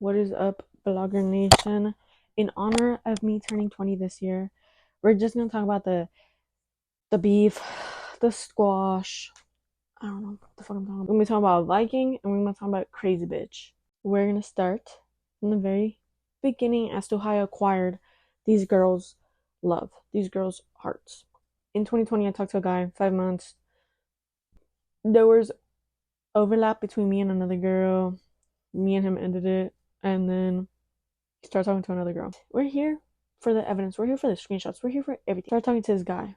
What is up, Blogger Nation? In honor of me turning 20 this year, we're just gonna talk about the beef, the squash. I don't know what the fuck I'm talking about. We're gonna be talking about Viking and we're gonna talk about Crazy Bitch. We're gonna start from the very beginning as to how I acquired these girls' love, these girls' hearts. In 2020, I talked to a guy, 5 months. There was overlap between me and another girl. Me and him ended it, and then he started talking to another girl. We're here for the evidence. We're here for the screenshots. We're here for everything. Started talking to this guy.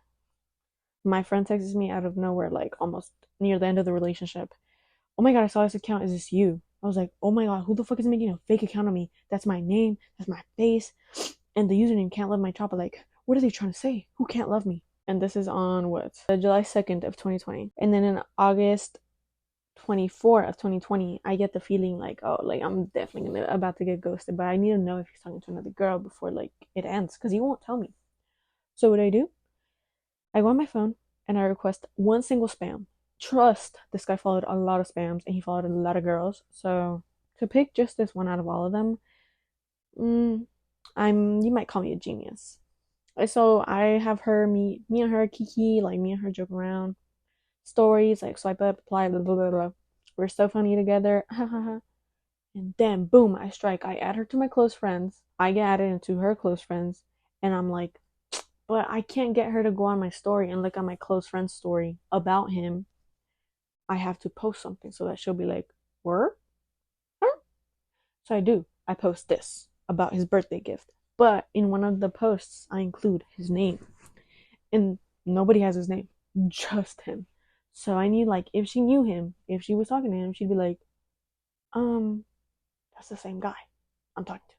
My friend texts me out of nowhere, like almost near the end of the relationship. Oh my god, I saw this account. Is this you? I was like, oh my god, who the fuck is making a fake account of me? That's my name. That's my face. And the username can't love my chopper. Like, what are they trying to say? Who can't love me? And this is on what? July 2nd of 2020. And then in August 24 of 2020, I get the feeling like, oh, like I'm definitely about to get ghosted, but I need to know if he's talking to another girl before like it ends, because he won't tell me. So what do? I go on my phone and I request one single spam. Trust this guy followed a lot of spams and he followed a lot of girls. So to pick just this one out of all of them, you might call me a genius. So I have her me and her kiki, like me and her joke around. Stories like swipe up, apply, blah blah blah blah. We're so funny together. And then boom, I strike. I add her to my close friends. I get added into her close friends. And I'm like, but I can't get her to go on my story and look at my close friend's story about him. I have to post something so that she'll be like, word? Huh? So I do. I post this about his birthday gift. But in one of the posts, I include his name. And nobody has his name. Just him. So I need, like, if she knew him, if she was talking to him, she'd be like, that's the same guy I'm talking to.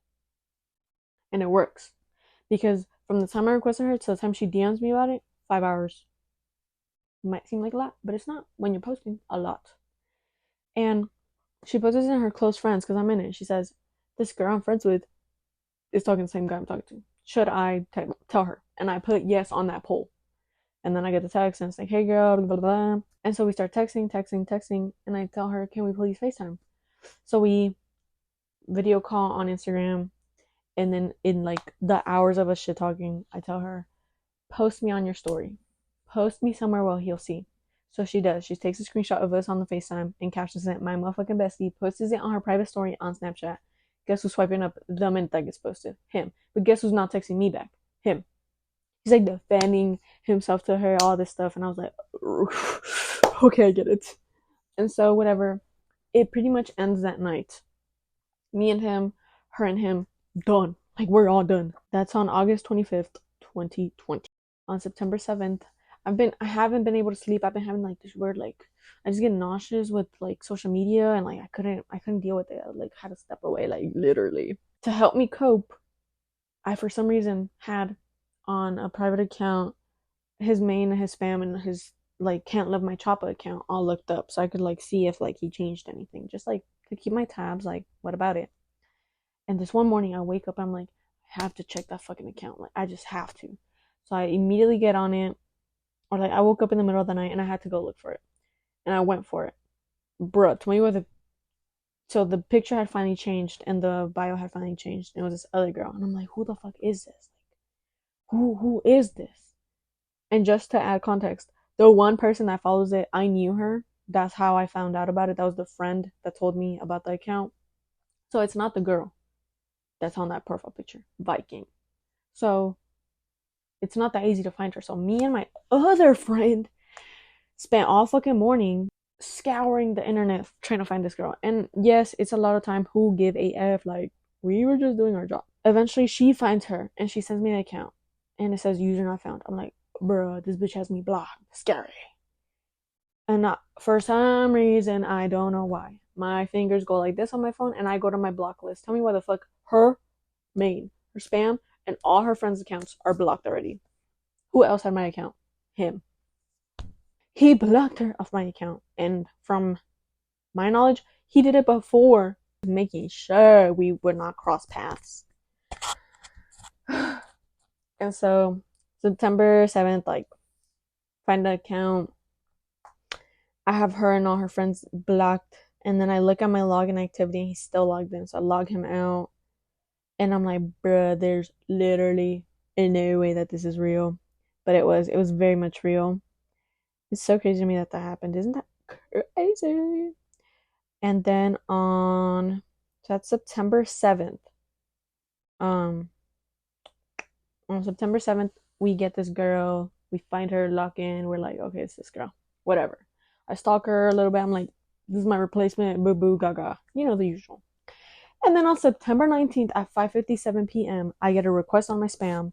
And it works. Because from the time I requested her to the time she DMs me about it, 5 hours. It might seem like a lot, but it's not when you're posting a lot. And she posts it in her close friends, because I'm in it. She says, this girl I'm friends with is talking to the same guy I'm talking to. Should I tell her? And I put yes on that poll. And then I get the text and it's like, hey girl, blah, blah, blah. And so we start texting. And I tell her, can we please FaceTime? So we video call on Instagram. And then in like the hours of us shit talking, I tell her, post me on your story. Post me somewhere where he'll see. So she does. She takes a screenshot of us on the FaceTime and captions it. My motherfucking bestie posts it on her private story on Snapchat. Guess who's swiping up the minute that gets posted? Him. But guess who's not texting me back? Him. He's like defending himself to her, all this stuff. And I was like, okay, I get it. And so whatever. It pretty much ends that night. Me and him, her and him, done. Like, we're all done. That's on August 25th, 2020. On September 7th, I haven't been able to sleep. I've been having like this weird, like, I just get nauseous with like social media, and like I couldn't deal with it. I like had to step away, like literally. To help me cope, I for some reason had on a private account his main, his spam, and his like can't love my choppa account all looked up, so I could like see if like he changed anything, just like to keep my tabs, like what about it. And this one morning I wake up, I'm like, I have to check that fucking account, like I just have to. So I immediately get on it, or like I woke up in the middle of the night and I had to go look for it, and I went for it. Bruh, tell me where so the picture had finally changed and the bio had finally changed, and it was this other girl, and I'm like, who the fuck is this? Like, who is this? And just to add context, the one person that follows it, I knew her. That's how I found out about it. That was the friend that told me about the account. So it's not the girl that's on that profile picture, Viking. So it's not that easy to find her. So me and my other friend spent all fucking morning scouring the internet trying to find this girl. And yes, it's a lot of time. Who give a F? Like, we were just doing our job. Eventually, she finds her and she sends me an account. And it says user not found. I'm like, bruh, this bitch has me blocked. Scary. And for some reason, I don't know why, my fingers go like this on my phone and I go to my block list. Tell me why the fuck her main, her spam, and all her friends' accounts are blocked already. Who else had my account? Him. He blocked her off my account. And from my knowledge, he did it before, making sure we would not cross paths. And so September 7th, like, find the account. I have her and all her friends blocked, And then I look at my login activity and he's still logged in. So I log him out. And I'm like, bruh, there's literally no way that this is real. But it was. It was very much real. It's so crazy to me that that happened. Isn't that crazy? And then so that's September 7th. Um, on September 7th, we get this girl. We find her, lock in. We're like, okay, it's this girl. Whatever. I stalk her a little bit. I'm like, this is my replacement. Boo boo gaga. You know, the usual. And then on September 19th at 5:57 p.m., I get a request on my spam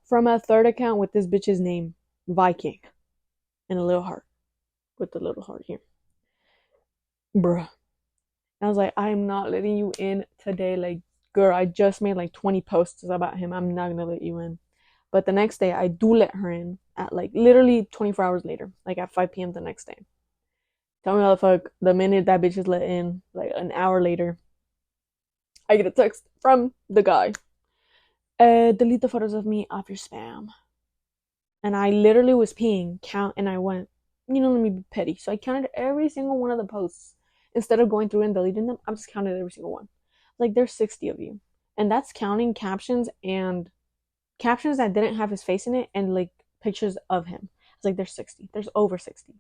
from a third account with this bitch's name, Viking, and a little heart with the little heart here. Bruh. And I was like, I am not letting you in today. Like, girl, I just made like 20 posts about him. I'm not gonna let you in. But the next day, I do let her in at like literally 24 hours later, like at 5 p.m. the next day. Tell me how the fuck, the minute that bitch is let in, like an hour later, I get a text from the guy. Delete the photos of me off your spam. And I literally was peeing, and I went, let me be petty. So I counted every single one of the posts. Instead of going through and deleting them, I just counted every single one. Like, there's 60 of you. And that's counting captions and captions that didn't have his face in it and like pictures of him. It's like, there's 60. There's over 60.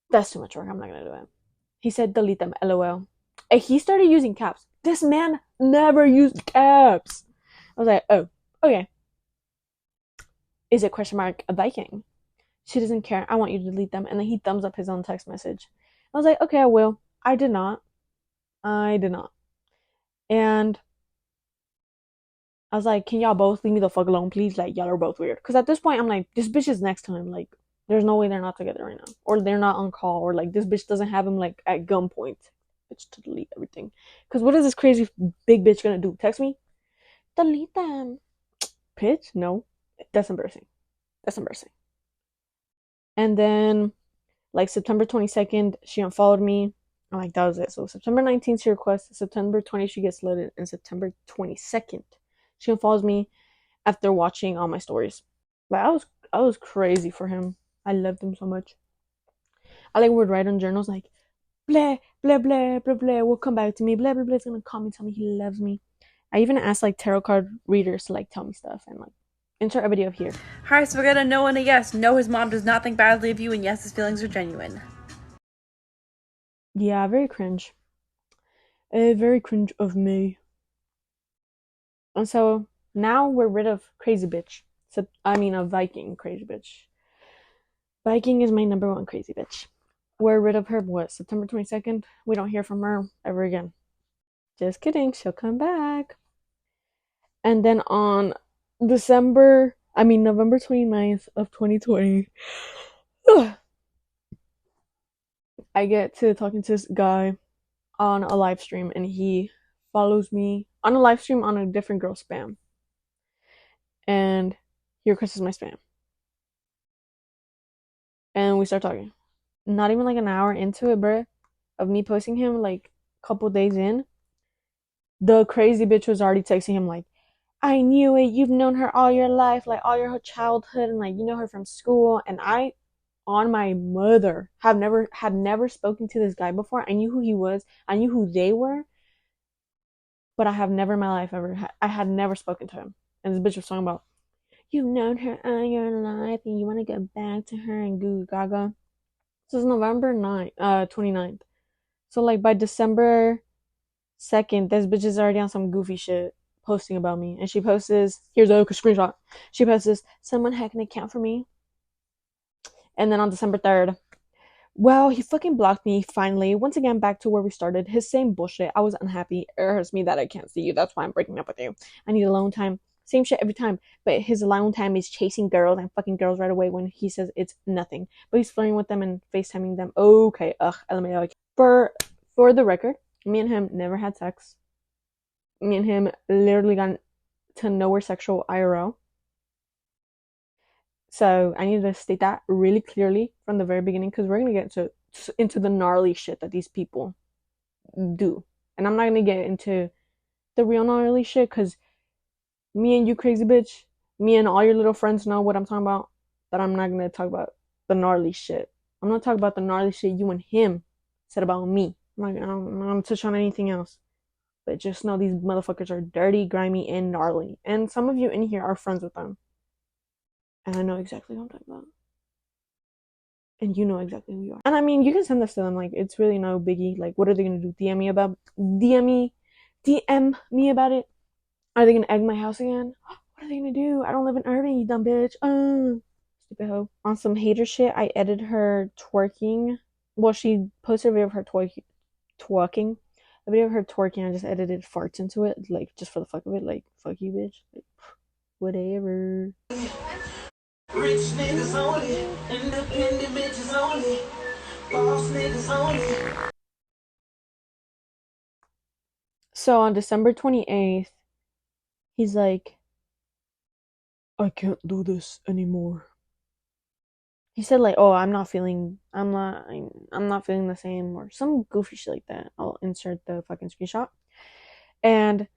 That's too much work. I'm not going to do it. He said, delete them, LOL. And he started using caps. This man never used caps. I was like, oh, okay. Is it question mark a Viking? She doesn't care. I want you to delete them. And then he thumbs up his own text message. I was like, okay, I will. I did not. And I was like, can y'all both leave me the fuck alone, please? Like, y'all are both weird. Because at this point, I'm like, this bitch is next to him. Like, there's no way they're not together right now. Or they're not on call. Or, like, this bitch doesn't have him, like, at gunpoint. Bitch, to delete everything. Because what is this crazy big bitch gonna do? Text me? Delete them. Bitch? No. That's embarrassing. And then, like, September 22nd, she unfollowed me. I'm like, that was it. So September 19th, she requests. September 20th, she gets deleted. And September 22nd, she unfollows me after watching all my stories. Like, I was crazy for him. I loved him so much. I like would write on journals like, blah, blah, blah, blah, blah, will come back to me. Blah, blah, blah, is gonna call me, tell me he loves me. I even asked like tarot card readers to like tell me stuff and like insert a video here. Alright, so we got a no and a yes. No, his mom does not think badly of you, and yes, his feelings are genuine. Yeah, very cringe. Very cringe of me. And so now we're rid of crazy bitch. So I mean a Viking crazy bitch. Viking is my number one crazy bitch. We're rid of her, what, September 22nd? We don't hear from her ever again. Just kidding, she'll come back. And then on November 29th of 2020, I get to talking to this guy on a live stream, and he follows me on a live stream on a different girl's spam. And he requests my spam. And we start talking. Not even like an hour into it, bruh, of me posting him, like a couple days in, the crazy bitch was already texting him like, I knew it, you've known her all your life, like all your childhood, and like you know her from school. And I, on my mother, had never spoken to this guy before. I knew who he was, I knew who they were, but I have never in my life I had never spoken to him. And this bitch was talking about, you've known her all your life and you want to get back to her and goo gaga. This is November 29th. So like by December 2nd, this bitch is already on some goofy shit posting about me. And she posts this, here's a screenshot. She posts this, someone hacked an account for me. And then on December 3rd, well, he fucking blocked me finally. Once again, back to where we started. His same bullshit. I was unhappy. It hurts me that I can't see you. That's why I'm breaking up with you. I need alone time. Same shit every time. But his alone time is chasing girls and fucking girls right away when he says it's nothing. But he's flirting with them and FaceTiming them. Okay, LMAO. For the record, me and him never had sex. Me and him literally got to nowhere sexual IRL. So I need to state that really clearly from the very beginning, because we're going to get into the gnarly shit that these people do. And I'm not going to get into the real gnarly shit, because me and you crazy bitch, me and all your little friends know what I'm talking about. But I'm not going to talk about the gnarly shit. I'm going to talk about the gnarly shit you and him said about me. Like, I don't want to touch on anything else. But just know these motherfuckers are dirty, grimy, and gnarly. And some of you in here are friends with them. And I know exactly what I'm talking about. And you know exactly who you are. And I mean, you can send this to them. Like, it's really no biggie. Like, what are they gonna do? DM me about it? Are they gonna egg my house again? What are they gonna do? I don't live in Irving, you dumb bitch. Stupid hoe. On some hater shit, I edited her twerking. Well, she posted a video of her twerking. A video of her twerking. I just edited farts into it, like just for the fuck of it. Like, fuck you, bitch. Like, whatever. Rich niggas only, independent bitches only, boss niggas only. So on December 28th, he's like, I can't do this anymore. He said like, "Oh, I'm not feeling the same," or some goofy shit like that. I'll insert the fucking screenshot. And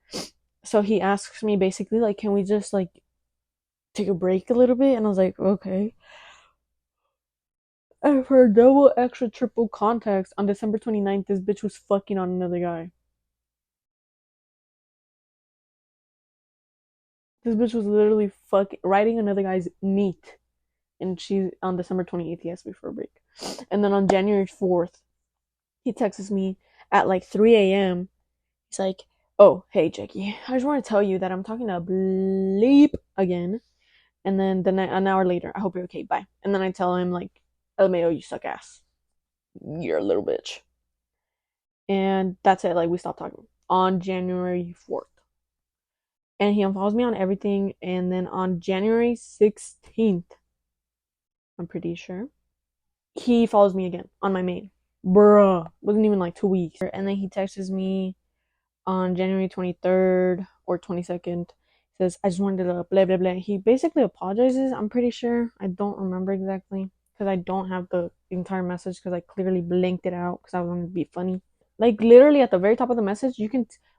so he asks me basically like, "Can we just like take a break a little bit?" And I was like, "Okay." And for double extra triple context, on December 29th, this bitch was fucking on another guy. This bitch was literally fucking riding another guy's meat. And she on December 28th, he asked me for a break. And then on January 4th, he texts me at like 3 a.m. He's like, "Oh, hey, Jackie, I just want to tell you that I'm talking to Bleep again." And then an hour later, "I hope you're okay, bye." And then I tell him, like, "LMAO, you suck ass. You're a little bitch." And that's it. Like, we stopped talking on January 4th. And he unfollows me on everything. And then on January 16th, I'm pretty sure, he follows me again on my main. Bruh. Wasn't even like 2 weeks. And then he texts me on January 23rd or 22nd. He says, "I just wanted to blah, blah, blah." He basically apologizes, I'm pretty sure. I don't remember exactly because I don't have the entire message because I clearly blanked it out because I wanted to be funny. Like, literally at the very top of the message,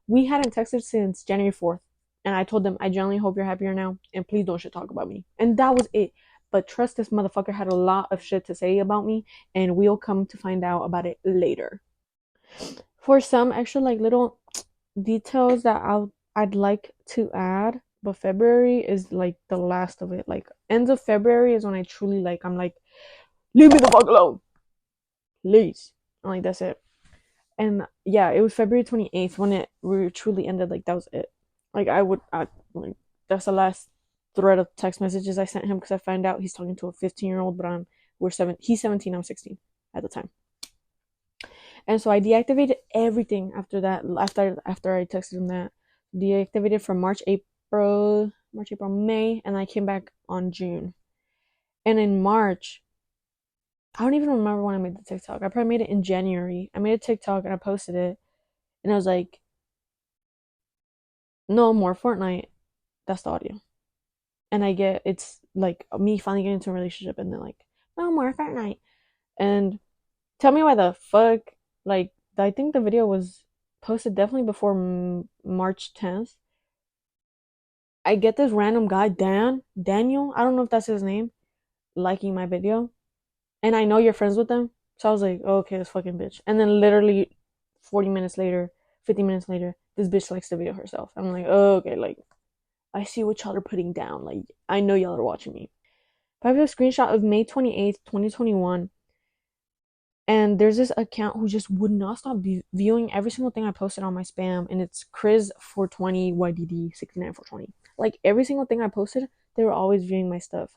we hadn't texted since January 4th. And I told them, "I genuinely hope you're happier now. And please don't shit talk about me." And that was it. But trust, this motherfucker had a lot of shit to say about me. And we'll come to find out about it later. For some extra, like, little details that I'd like to add, but February is like the last of it. Like, ends of February is when I truly like, I'm like, "Leave me the fuck alone, please." I'm like, that's it. And yeah, it was February 28th when it truly ended. Like, that was it. Like, like, that's the last thread of text messages I sent him because I found out he's talking to a 15-year-old, but he's 17, I'm 16 at the time. And so I deactivated everything after that. After I texted him that, deactivated from March, April, May, and I came back on June. And in March, I don't even remember when I made the TikTok. I probably made it in January. I made a TikTok and I posted it, and I was like, "No more Fortnite." That's the audio. And it's like me finally getting into a relationship, and then like, "No more Fortnite." And tell me why the fuck, like, I think the video was posted definitely before March 10th. I get this random guy, Daniel, I don't know if that's his name, liking my video. And I know you're friends with them. So I was like, "Oh, okay, this fucking bitch." And then literally 40 minutes later, 50 minutes later, this bitch likes the video herself. I'm like, "Oh, okay, like, I see what y'all are putting down. Like, I know y'all are watching me." But I have a screenshot of May 28th, 2021. And there's this account who just would not stop viewing every single thing I posted on my spam. And it's Chris420 YDD 69420. Like, every single thing I posted, they were always viewing my stuff.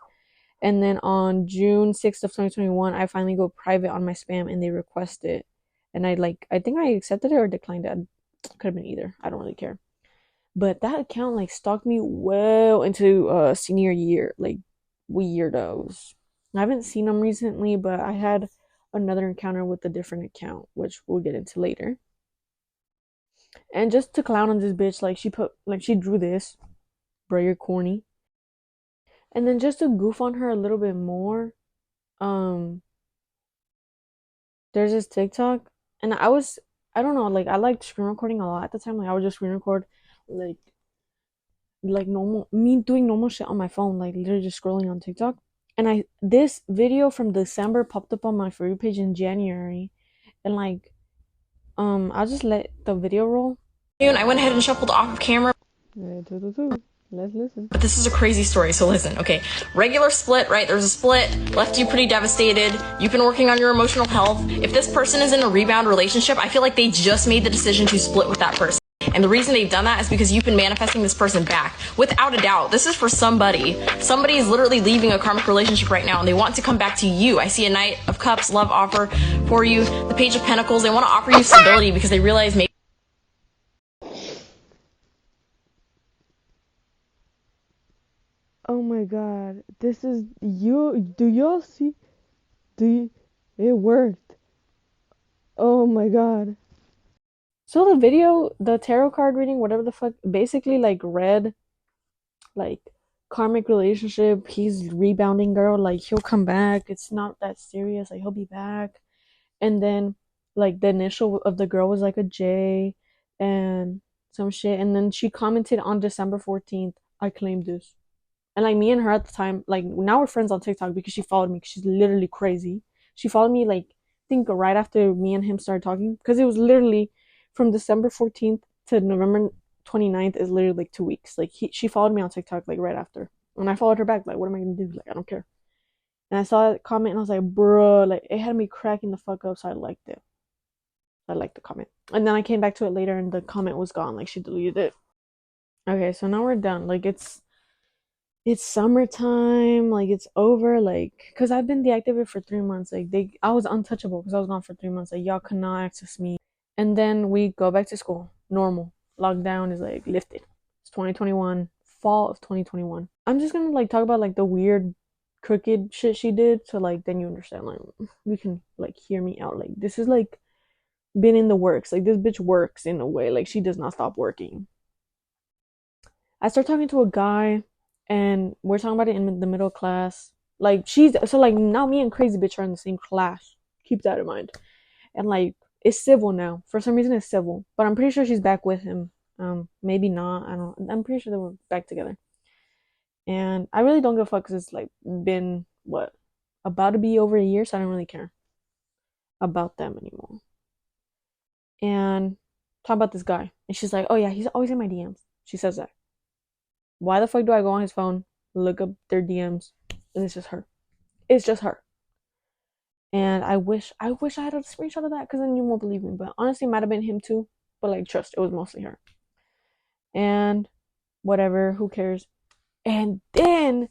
And then on June 6th of 2021, I finally go private on my spam and they request it. And I think I accepted it or declined it. Could have been either. I don't really care. But that account like stalked me well into senior year. Like, weirdos. I haven't seen them recently, but I had another encounter with a different account, which we'll get into later. And just to clown on this bitch, like, she drew this. Bro, you're corny. And then just to goof on her a little bit more, um, there's this TikTok, and I don't know, like, I liked screen recording a lot at the time. Like, I would just screen record, like, normal, me doing normal shit on my phone, like, literally just scrolling on TikTok. And this video from December popped up on my For You page in January, and like, I'll just let the video roll. I went ahead and shuffled off of camera. Let's listen. But this is a crazy story, so listen, okay. Regular split, right? There's a split, left you pretty devastated. You've been working on your emotional health. If this person is in a rebound relationship, I feel like they just made the decision to split with that person. And the reason they've done that is because you've been manifesting this person back. Without a doubt, this is for somebody. Somebody is literally leaving a karmic relationship right now and they want to come back to you. I see a Knight of Cups love offer for you, the Page of Pentacles. They want to offer you stability because they realize maybe Oh my god, this is you. Do y'all see? Do you, it worked? Oh my god. So the video, the tarot card reading, whatever the fuck, basically like read like karmic relationship. He's rebounding, girl. Like he'll come back. It's not that serious. Like he'll be back. And then like the initial of the girl was like a J and some shit. And then she commented on December 14th, I claimed this. And like me and her at the time, like now we're friends on TikTok because she followed me because she's literally crazy. She followed me like I think right after me and him started talking because it was literally from December 14th to November 29th is literally like 2 weeks. Like she followed me on TikTok like right after. And I followed her back. Like, what am I gonna do? Like, I don't care. And I saw that comment and I was like, bro, like it had me cracking the fuck up. So I liked it. I liked the comment. And then I came back to it later and the comment was gone. Like she deleted it. Okay, so now we're done. Like it's summertime, like it's over, like because I've been deactivated for 3 months. Like I was untouchable because I was gone for 3 months. Like y'all could not access me. And then we go back to school. Normal. Lockdown is like lifted. It's 2021, fall of 2021. I'm just gonna like talk about like the weird crooked shit she did, so like then you understand, like you can like hear me out. Like this is like been in the works. Like this bitch works in a way. Like she does not stop working. I start talking to a guy and we're talking about it in the middle class. Like she's so like now me and crazy bitch are in the same class. Keep that in mind. And like it's civil now. For some reason it's civil. But I'm pretty sure she's back with him. Maybe not. I don't I'm pretty sure they were back together. And I really don't give a fuck because it's like been what? About to be over a year, so I don't really care about them anymore. And talk about this guy. And she's like, oh yeah, he's always in my DMs. She says that. Why the fuck do I go on his phone, look up their DMs, and it's just her? It's just her. And I wish I had a screenshot of that because then you won't believe me. But honestly, it might have been him too. But like, trust, it was mostly her. And whatever, who cares? And then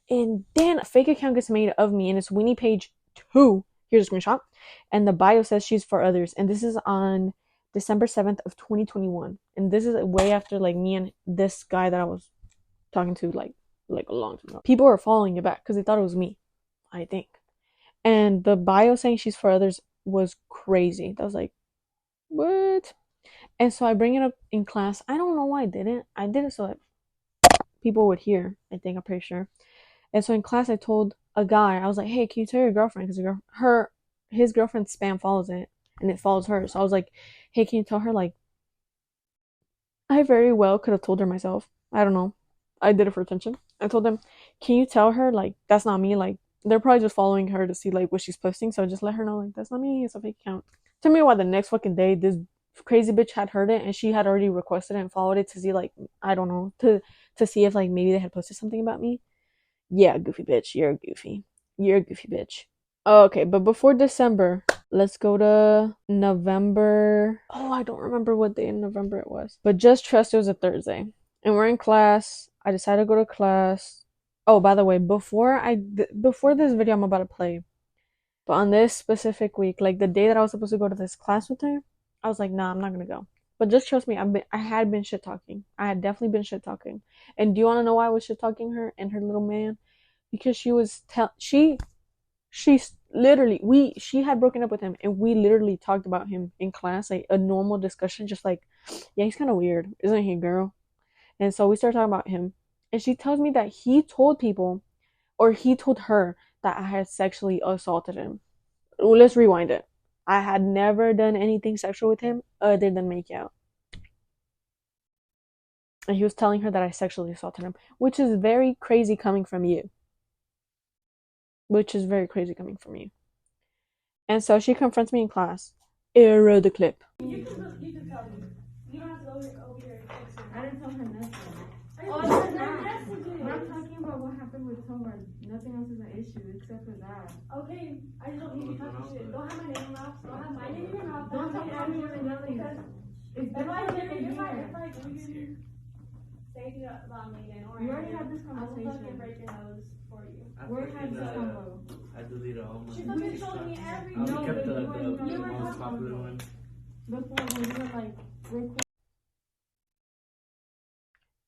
a fake account gets made of me, and it's Winnie Page 2. Here's a screenshot, and the bio says she's for others, and this is on December 7th of 2021, and this is way after like me and this guy that I was talking to like a long time ago. People were following it back because they thought it was me, I think. And the bio saying she's for others was crazy. That was like, what? And so I bring it up in class. I don't know why I didn't. I did it so that people would hear. I think I'm pretty sure. And so in class, I told a guy, I was like, "Hey, can you tell your girlfriend? Because his girlfriend spam follows it, and it follows her." So I was like, "Hey, can you tell her like I very well could have told her myself. I don't know. I did it for attention. I told them, can you tell her like that's not me? Like they're probably just following her to see like what she's posting. So just let her know like that's not me. It's a fake account. Tell me why the next fucking day this crazy bitch had heard it and she had already requested it and followed it to see like I don't know to see if like maybe they had posted something about me. Yeah, goofy bitch. You're goofy. You're a goofy bitch. Okay, but before December, let's go to November. Oh, I don't remember what day in November it was. But just trust it was a Thursday. And we're in class. I decided to go to class. Oh, by the way, before this video I'm about to play, but on this specific week, like the day that I was supposed to go to this class with her, I was like, nah, I'm not gonna go. But just trust me, I had been shit talking. I had definitely been shit talking. And do you want to know why I was shit talking her and her little man? Because she literally she had broken up with him and we literally talked about him in class, like a normal discussion, just like, yeah, he's kind of weird, isn't he, girl? And so we started talking about him and she tells me that he told people, or he told her, that I had sexually assaulted him. Well, let's rewind it. I had never done anything sexual with him other than make out. And he was telling her that I sexually assaulted him, which is very crazy coming from you. Which is very crazy coming from you. And so she confronts me in class. Error the clip. You can tell me. You don't have to go over here and fix it. I didn't tell her nothing. Oh, that's messages. But I'm talking about what happened with Tora. Nothing else is an issue except for that. Okay, I just don't need you talking shit. Don't have my name in your mouth. Don't have my name in your mouth. Don't tell everyone and nothing. If I do you say anything about me, then we already had this I will fucking conversation. break your nose for you. Where had this convo? I deleted all my. She's fucking showing me every. I No, kept but the you were most popular one. Before when you were like recording.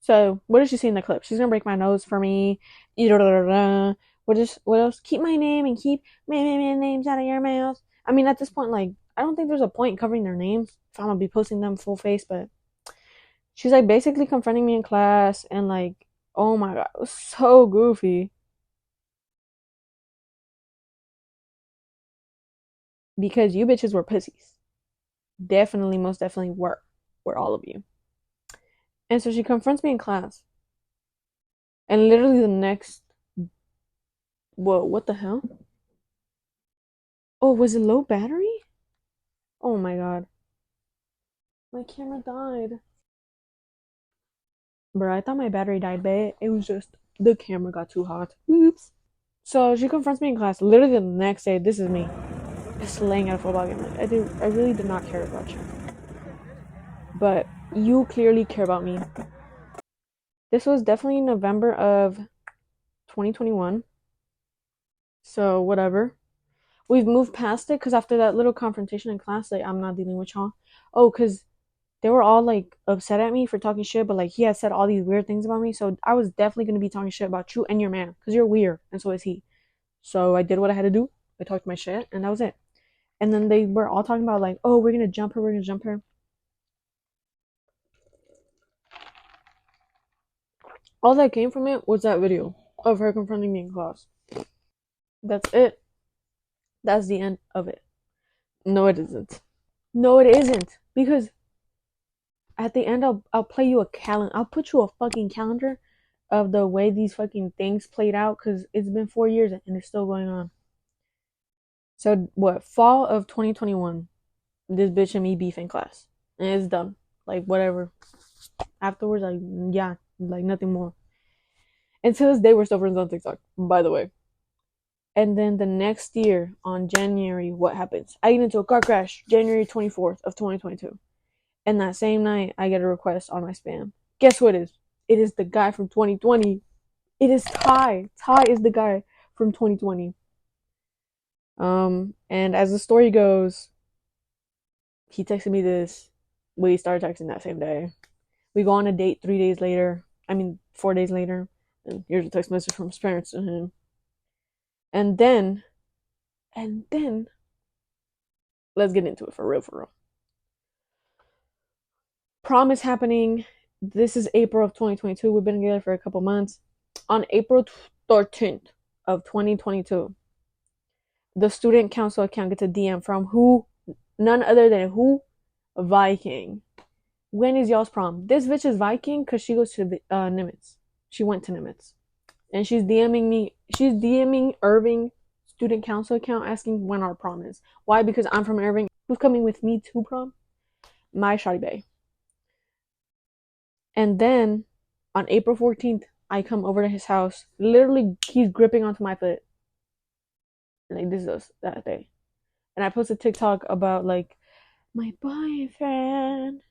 So, what does she see in the clip? She's gonna break my nose for me. What else? Keep my name and keep my names out of your mouth. I mean, at this point, like, I don't think there's a point in covering their names if I'm gonna be posting them full face, but she's like basically confronting me in class and like, oh my god, it was so goofy. Because you bitches were pussies. Definitely, most definitely were all of you. And so she confronts me in class. And literally the next, whoa, what the hell? Oh, was it low battery? Oh my god. My camera died. Bro, I thought my battery died, but it was just the camera got too hot. Oops. So she confronts me in class. Literally the next day, this is me. Just laying at a football game. Like, I really did not care about you. But you clearly care about me. This was definitely November of 2021. So, whatever. We've moved past it because after that little confrontation in class, like, I'm not dealing with y'all. Oh, because they were all, like, upset at me for talking shit, but, like, he had said all these weird things about me. So, I was definitely going to be talking shit about you and your man because you're weird, and so is he. So, I did what I had to do. I talked my shit, and that was it. And then they were all talking about, like, oh, we're going to jump her, we're going to jump her. All that came from it was that video of her confronting me in class. That's it. That's the end of it. No, it isn't. No, it isn't. Because at the end, I'll play you a calendar. I'll put you a fucking calendar of the way these fucking things played out. Because it's been 4 years and it's still going on. So, what? Fall of 2021. This bitch and me beef in class. And it's done. Like, whatever. Afterwards, like, yeah. Like, nothing more. And to this day, we're still friends on TikTok, by the way. And then the next year, on January, what happens? I get into a car crash, January 24th of 2022. And that same night, I get a request on my spam. Guess who it is? It is the guy from 2020. It is Ty. Ty is the guy from 2020. And as the story goes, he texted me this. We started texting that same day. We go on a date 4 days later. And here's a text message from his parents to him. And then, let's get into it for real. Prom is happening. This is April of 2022. We've been together for a couple months. On April 13th of 2022, the student council account gets a DM from who? None other than who? Viking. When is y'all's prom? This bitch is Viking because she goes to Nimitz. She went to Nimitz. And she's DMing me. She's DMing Irving student council account asking when our prom is. Why? Because I'm from Irving. Who's coming with me to prom? My shawty bae. And then on April 14th, I come over to his house. Literally, he's gripping onto my foot. Like, this is that day. And I posted TikTok about, like, my boyfriend.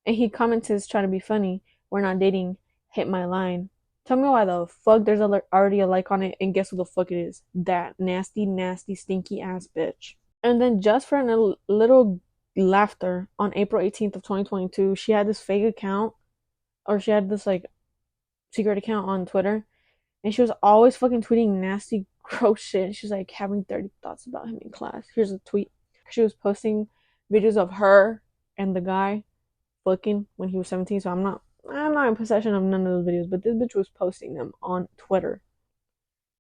And he comments, trying to be funny. We're not dating. Hit my line. Tell me why the fuck there's already a like on it, and guess what the fuck it is? That nasty, stinky ass bitch. And then just for a little laughter, on April 18th of 2022, she had this fake account, or she had this like secret account on Twitter, and she was always fucking tweeting nasty, gross shit. She was like having 30 thoughts about him in class. Here's a tweet. She was posting videos of her and the guy fucking when he was 17, so I'm not in possession of none of those videos, but this bitch was posting them on Twitter.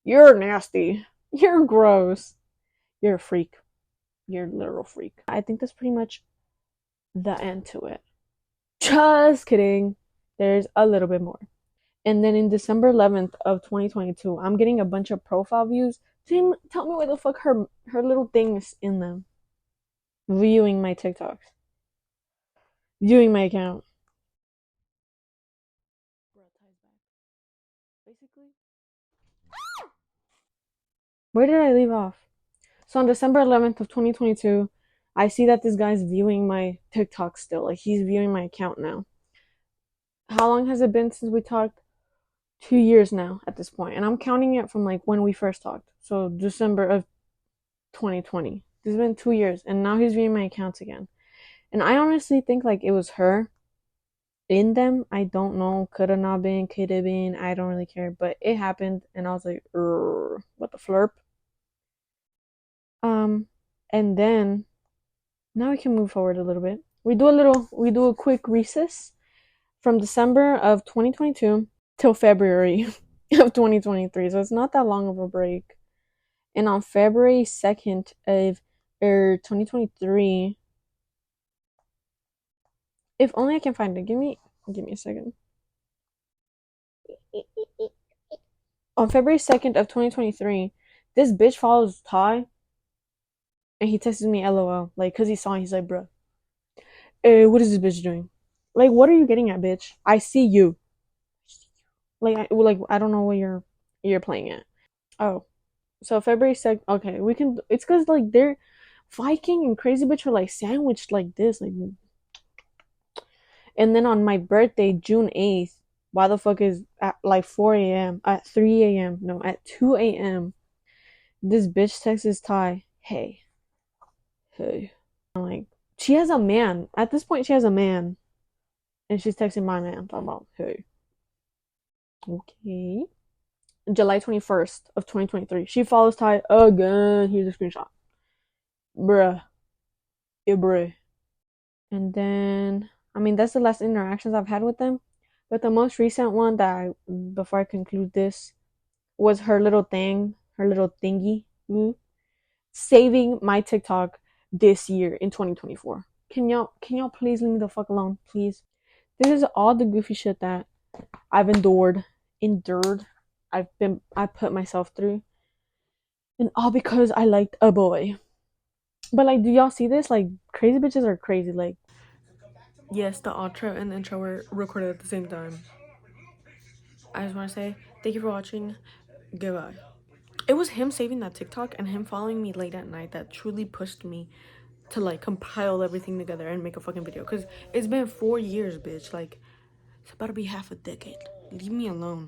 You're nasty. You're gross. You're a freak. You're a literal freak. I think that's pretty much the end to it. Just kidding. There's a little bit more. And then in December 11th of 2022, I'm getting a bunch of profile views. Tell me why the fuck her little thing is in them. Viewing my TikToks. viewing my account. Basically, where did I leave off? So on December 11th of 2022, I see that this guy's viewing my TikTok still. Like, he's viewing my account now. How long has it been since we talked? 2 years now at this point, and I'm counting it from like when we first talked. So December of 2020. It's been 2 years, and now he's viewing my accounts again. And I honestly think like it was her in them. I don't know. Could have not been. Could have been. I don't really care. But it happened, and I was like, what the flurp? And then now we can move forward a little bit. We do a quick recess from December of 2022 till February of 2023. So it's not that long of a break. And on February 2nd of 2023, if only I can find it. Give me a second. On February 2nd of 2023, this bitch follows Ty, and he texted me LOL, like, cause he saw it, he's like, bruh, what is this bitch doing? Like, what are you getting at, bitch? I see you. Like, I don't know what you're playing at. Oh, so February 2nd. Okay, we can. It's cause like they're Viking and Crazy Bitch are like sandwiched like this, like. And then on my birthday, June 8th, why the fuck is at like 4 a.m., at 3 a.m., no, at 2 a.m., this bitch texts Ty, hey. I'm like, she has a man. At this point, she has a man. And she's texting my man, talking about, hey. Okay. July 21st of 2023. She follows Ty again. Here's a screenshot. Bruh. Yeah, bruh. And then, I mean, that's the last interactions I've had with them. But the most recent one before I conclude this, was her little thing, her little thingy, saving my TikTok this year in 2024. Can y'all please leave me the fuck alone, please? This is all the goofy shit that I've endured. I put myself through, and all because I liked a boy. But like, do y'all see this? Like, crazy bitches are crazy. Like, yes, the outro and the intro were recorded at the same time. I just want to say thank you for watching. Goodbye. It was him saving that TikTok and him following me late at night that truly pushed me to like compile everything together and make a fucking video. Cause it's been 4 years, bitch. Like, it's about to be half a decade. Leave me alone.